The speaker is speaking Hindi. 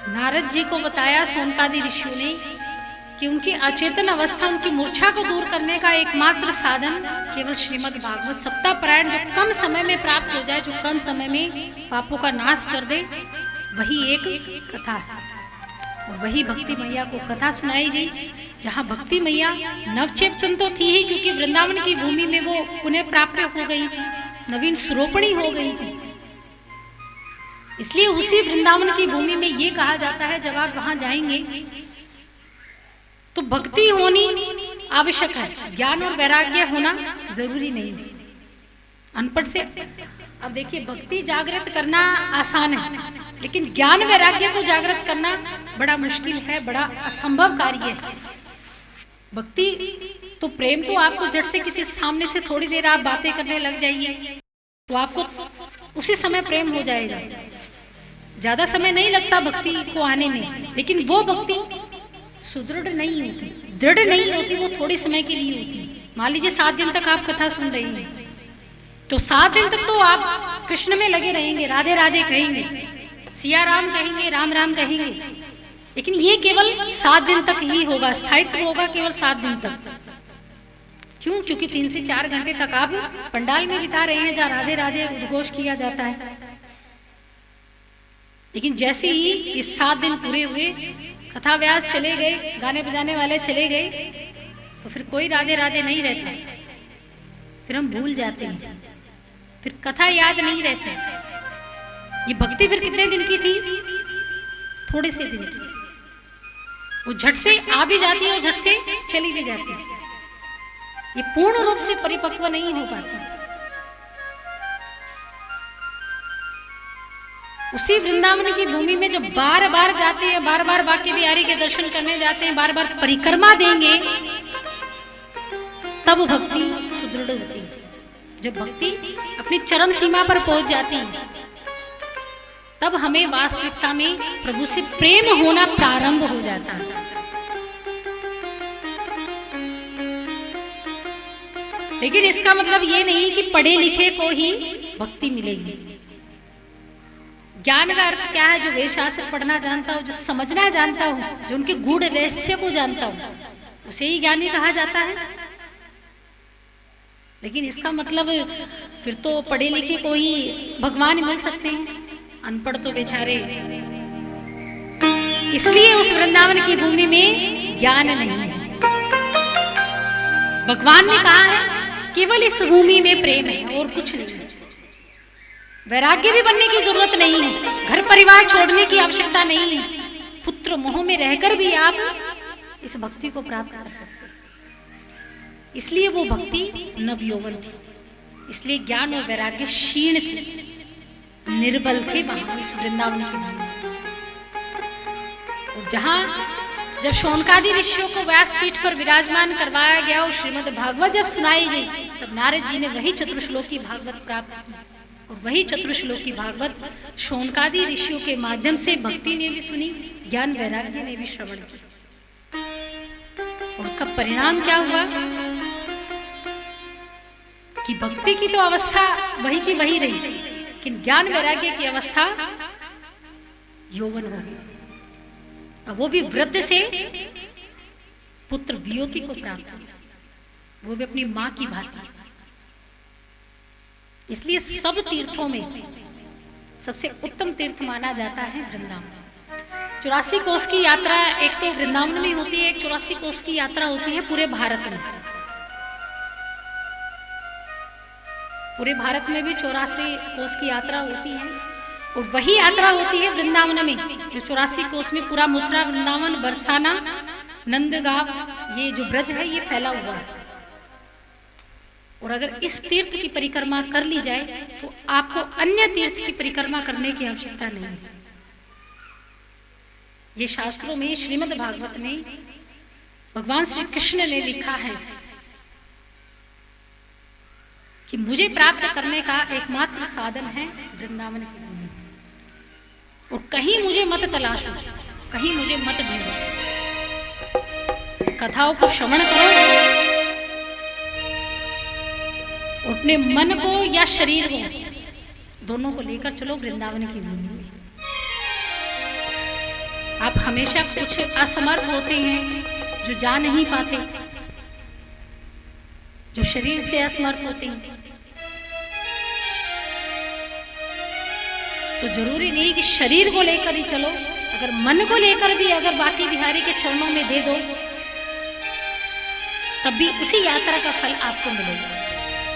नारद जी को बताया सोनकादि ऋषियों ने कि उनकी अचेतन अवस्था, उनकी मूर्छा को दूर करने का एकमात्र साधन केवल श्रीमद् भागवत सप्ताह पारायण, जो कम समय में प्राप्त हो जाए, जो कम समय में पापों का नाश कर दे, वही एक कथा है। और वही भक्ति मैया को कथा सुनाई गई, जहाँ भक्ति मैया नवचेतन तो थी ही, क्योंकि वृंदावन की भूमि में वो पुनः प्राप्त हो गई थी, नवीन स्वरूपणी हो गई थी। इसलिए उसी वृंदावन की भूमि में ये कहा जाता है, जब आप वहां जाएंगे तो भक्ति होनी आवश्यक है, ज्ञान और वैराग्य होना जरूरी नहीं है। अनपढ़ से अब देखिए, भक्ति जागृत करना आसान है, लेकिन ज्ञान वैराग्य को जागृत करना बड़ा मुश्किल है, बड़ा असंभव कार्य है। भक्ति तो प्रेम तो आपको झट से किसी सामने से थोड़ी देर आप बातें करने लग जाइए तो आपको उसी समय प्रेम हो जाएगा, ज्यादा समय नहीं लगता भक्ति को आने में। लेकिन वो भक्ति सुदृढ़ नहीं होती, दृढ़ नहीं होती, वो थोड़े समय के लिए होती। मान लीजिए 7 दिन तक आप कथा सुन रही हैं, तो 7 दिन तक तो आप कृष्ण में लगे रहेंगे, राधे राधे कहेंगे, सिया राम कहेंगे, राम राम कहेंगे। लेकिन ये केवल 7 दिन तक ही होगा, स्थायित्व होगा केवल 7 दिन तक। क्यों? क्योंकि 3 से 4 घंटे तक आप पंडाल में बिता रहे हैं, जहाँ राधे राधे उद्घोष किया जाता है। लेकिन जैसे ही इस 7 दिन पूरे हुए, कथा व्यास चले गए, गाने बजाने वाले चले गए, तो फिर कोई राधे राधे नहीं रहता, फिर हम भूल जाते हैं, फिर कथा याद नहीं रहती। ये भक्ति फिर कितने दिन की थी? थोड़े से दिन की। वो झट से आ भी जाती है और झट से चली भी जाती है, ये पूर्ण रूप से परिपक्व नहीं हो पाती। उसी वृंदावन की भूमि में जब बार बार जाते हैं, बार बार बांके बिहारी के दर्शन करने जाते हैं, बार बार परिक्रमा देंगे, तब भक्ति सुदृढ़ होती है। जब भक्ति अपनी चरम सीमा पर पहुंच जाती है, तब हमें वास्तविकता में प्रभु से प्रेम होना प्रारंभ हो जाता है। लेकिन इसका मतलब ये नहीं कि पढ़े लिखे को ही भक्ति मिलेगी। ज्ञान का अर्थ क्या है? जो वेद शास्त्र पढ़ना जानता हो, जो समझना जानता हो, जो उनके गूढ़ रहस्य को जानता हो, उसे ही ज्ञानी कहा जाता है। लेकिन इसका मतलब फिर तो पढ़े लिखे को ही भगवान मिल सकते हैं, अनपढ़ तो बेचारे। इसलिए उस वृंदावन की भूमि में ज्ञान नहीं है। भगवान ने कहा है केवल इस भूमि में प्रेम है और कुछ नहीं। वैराग्य भी बनने की जरूरत नहीं है, घर परिवार छोड़ने की आवश्यकता नहीं है, पुत्र मोह में रहकर भी आप इस भक्ति को प्राप्त कर सकते हैं। इसलिए वो भक्ति नवयौवन थी, इसलिए ज्ञान और वैराग्य क्षीण थे, निर्बल थे वहां इस वृंदावन की भूमि। और जहां जब शौनकादि ऋषियों को व्यासपीठ पर विराजमान करवाया गया और श्रीमद् भागवत जब सुनाई गई, तब नारद जी ने वही चतुर्श्लोकी भागवत प्राप्त की। और वही चतुर्श्लोकी भागवत शौनकादि ऋषियों के माध्यम से भक्ति ने भी सुनी, ज्ञान वैराग्य ने भी श्रवण किया। और उसका परिणाम क्या हुआ कि भक्ति की तो अवस्था वही की वही रही, लेकिन ज्ञान वैराग्य की अवस्था यौवन हो गई। अब वो भी वृद्ध से पुत्र वियोति को प्राप्त हुआ, वो भी अपनी मां की भांति। इसलिए सब तीर्थों में सबसे उत्तम तीर्थ माना जाता है वृंदावन। 84 कोस की यात्रा एक तो वृंदावन में होती है, एक 84 कोस की यात्रा होती है पूरे भारत में। पूरे भारत में भी 84 कोस की यात्रा होती है, और वही यात्रा होती है वृंदावन में, जो 84 कोस में पूरा मथुरा, वृंदावन, बरसाना, नंदगांव, ये जो ब्रज है ये फैला हुआ है। और अगर इस तीर्थ की परिक्रमा कर ली जाए तो आपको अन्य तीर्थ की परिक्रमा करने की आवश्यकता नहीं है। ये शास्त्रों में, श्रीमद् भागवत में भगवान श्री कृष्ण ने लिखा है कि मुझे प्राप्त करने का एकमात्र साधन है वृंदावन की भूमि, और कहीं मुझे मत तलाशो, कहीं मुझे मत ढूंढो, कथाओं को श्रवण करो, अपने मन को या शरीर को दोनों को लेकर चलो वृंदावन की भूमि में। आप हमेशा कुछ असमर्थ होते हैं जो जा नहीं पाते, जो शरीर से असमर्थ होते हैं। तो जरूरी नहीं कि शरीर को लेकर ही चलो, अगर मन को लेकर भी अगर बाकी बिहारी के चरणों में दे दो, तब भी उसी यात्रा का फल आपको मिलेगा।